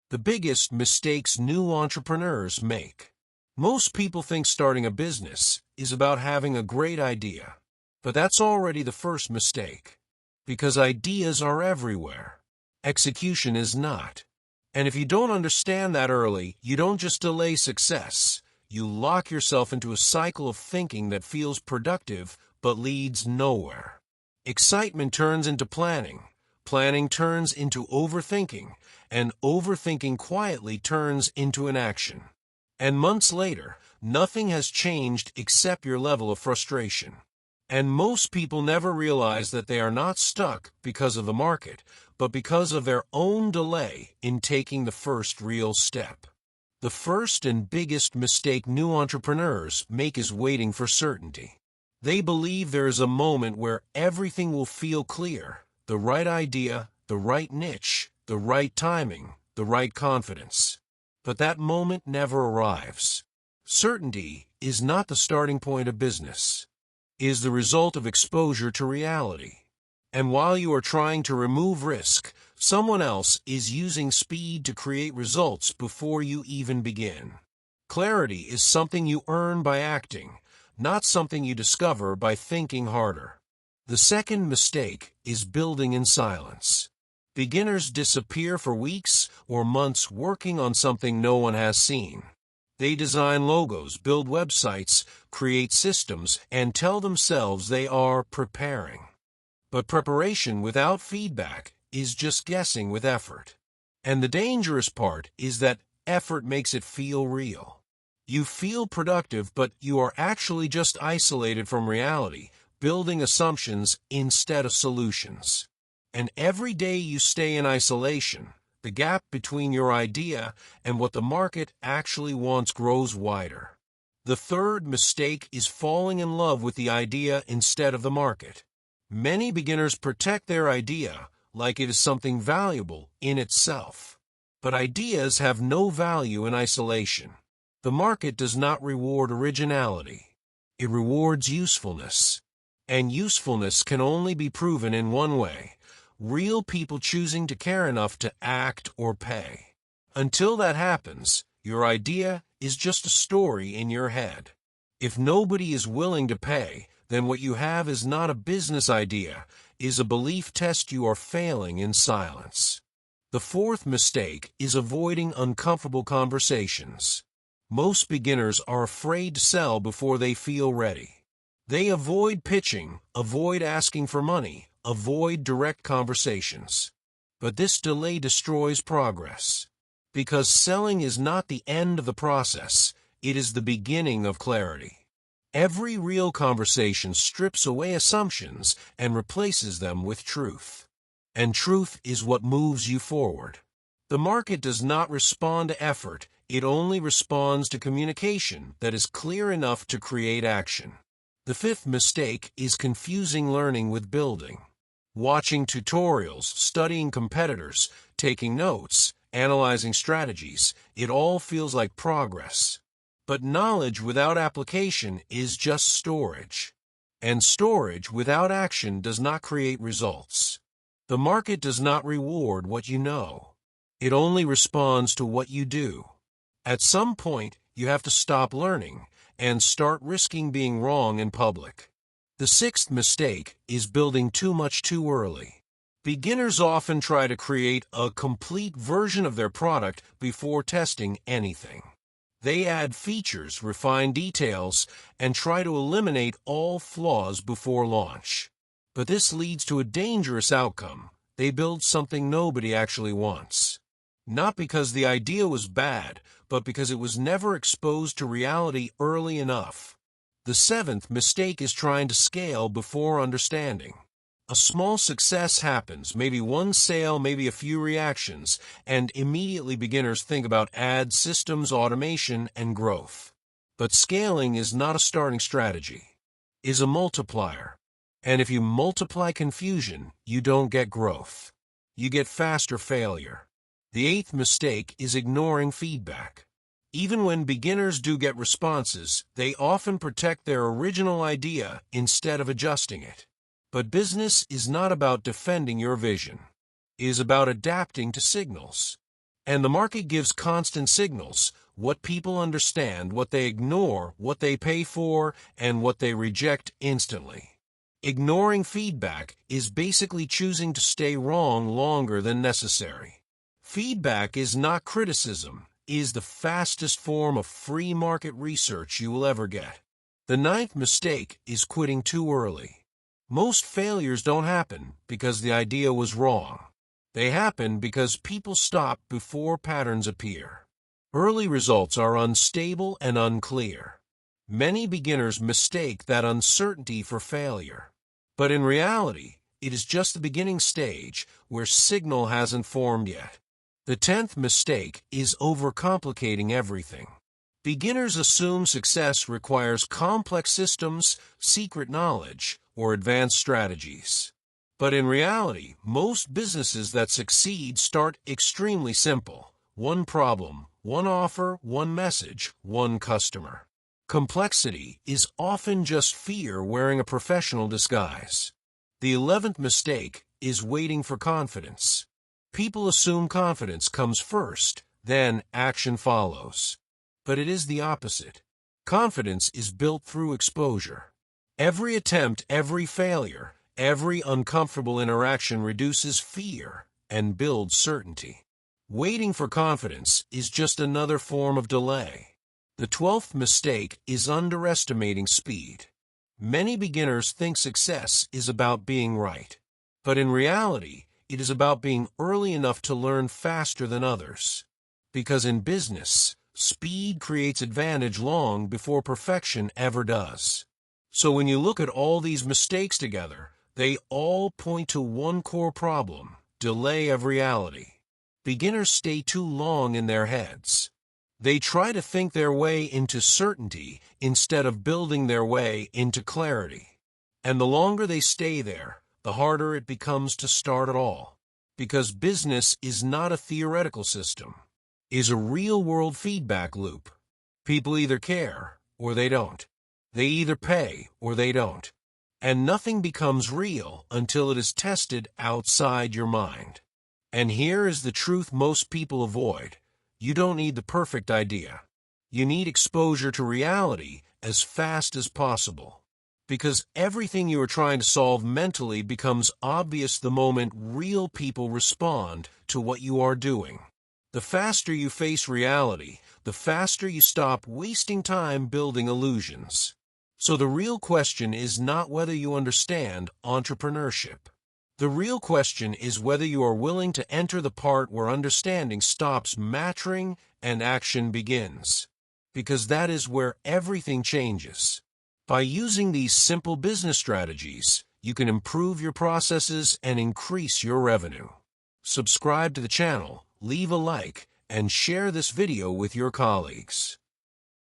The biggest mistakes new entrepreneurs make. Most people think starting a business is about having a great idea. But that's already the first mistake. Because ideas are everywhere. Execution is not. And if you don't understand that early, you don't just delay success. You lock yourself into a cycle of thinking that feels productive but leads nowhere. Excitement turns into planning. Planning turns into overthinking, and overthinking quietly turns into inaction. And months later, nothing has changed except your level of frustration. And most people never realize that they are not stuck because of the market, but because of their own delay in taking the first real step. The first and biggest mistake new entrepreneurs make is waiting for certainty. They believe there is a moment where everything will feel clear. The right idea, the right niche, the right timing, the right confidence. But that moment never arrives. Certainty is not the starting point of business. It is the result of exposure to reality. And while you are trying to remove risk, someone else is using speed to create results before you even begin. Clarity is something you earn by acting, not something you discover by thinking harder. The second mistake is building in silence. Beginners disappear for weeks or months working on something no one has seen. They design logos, build websites, create systems, and tell themselves they are preparing. But preparation without feedback is just guessing with effort. And the dangerous part is that effort makes it feel real. You feel productive, but you are actually just isolated from reality, building assumptions instead of solutions. And every day you stay in isolation, the gap between your idea and what the market actually wants grows wider. The third mistake is falling in love with the idea instead of the market. Many beginners protect their idea like it is something valuable in itself. But ideas have no value in isolation. The market does not reward originality. It rewards usefulness. And usefulness can only be proven in one way: real people choosing to care enough to act or pay. Until that happens, your idea is just a story in your head. If nobody is willing to pay, then what you have is not a business idea, is a belief test you are failing in silence. The fourth mistake is avoiding uncomfortable conversations. Most beginners are afraid to sell before they feel ready. They avoid pitching, avoid asking for money, avoid direct conversations. But this delay destroys progress. Because selling is not the end of the process, it is the beginning of clarity. Every real conversation strips away assumptions and replaces them with truth. And truth is what moves you forward. The market does not respond to effort, it only responds to communication that is clear enough to create action. The fifth mistake is confusing learning with building. Watching tutorials, studying competitors, taking notes, analyzing strategies, it all feels like progress. But knowledge without application is just storage. And storage without action does not create results. The market does not reward what you know. It only responds to what you do. At some point, you have to stop learning and start risking being wrong in public. The sixth mistake is building too much too early. Beginners often try to create a complete version of their product before testing anything. They add features, refine details, and try to eliminate all flaws before launch. But this leads to a dangerous outcome. They build something nobody actually wants. Not because the idea was bad, but because it was never exposed to reality early enough. The seventh mistake is trying to scale before understanding. A small success happens, maybe one sale, maybe a few reactions, and immediately beginners think about ads, systems, automation, and growth. But scaling is not a starting strategy. It is a multiplier. And if you multiply confusion, you don't get growth. You get faster failure. The eighth mistake is ignoring feedback. Even when beginners do get responses, they often protect their original idea instead of adjusting it. But business is not about defending your vision. It is about adapting to signals. And the market gives constant signals: what people understand, what they ignore, what they pay for, and what they reject instantly. Ignoring feedback is basically choosing to stay wrong longer than necessary. Feedback is not criticism, it is the fastest form of free market research you will ever get. The ninth mistake is quitting too early. Most failures don't happen because the idea was wrong. They happen because people stop before patterns appear. Early results are unstable and unclear. Many beginners mistake that uncertainty for failure. But in reality, it is just the beginning stage where signal hasn't formed yet. The 10th mistake is overcomplicating everything. Beginners assume success requires complex systems, secret knowledge, or advanced strategies. But in reality, most businesses that succeed start extremely simple. One problem, one offer, one message, one customer. Complexity is often just fear wearing a professional disguise. The 11th mistake is waiting for confidence. People assume confidence comes first, then action follows. But it is the opposite. Confidence is built through exposure. Every attempt, every failure, every uncomfortable interaction reduces fear and builds certainty. Waiting for confidence is just another form of delay. The 12th mistake is underestimating speed. Many beginners think success is about being right. But in reality, it is about being early enough to learn faster than others. Because in business, speed creates advantage long before perfection ever does. So when you look at all these mistakes together, they all point to one core problem: delay of reality. Beginners stay too long in their heads. They try to think their way into certainty instead of building their way into clarity. And the longer they stay there, the harder it becomes to start at all. Because business is not a theoretical system. It is a real-world feedback loop. People either care or they don't. They either pay or they don't. And nothing becomes real until it is tested outside your mind. And here is the truth most people avoid. You don't need the perfect idea. You need exposure to reality as fast as possible. Because everything you are trying to solve mentally becomes obvious the moment real people respond to what you are doing. The faster you face reality, the faster you stop wasting time building illusions. So the real question is not whether you understand entrepreneurship. The real question is whether you are willing to enter the part where understanding stops mattering and action begins. Because that is where everything changes. By using these simple business strategies, you can improve your processes and increase your revenue. Subscribe to the channel, leave a like, and share this video with your colleagues.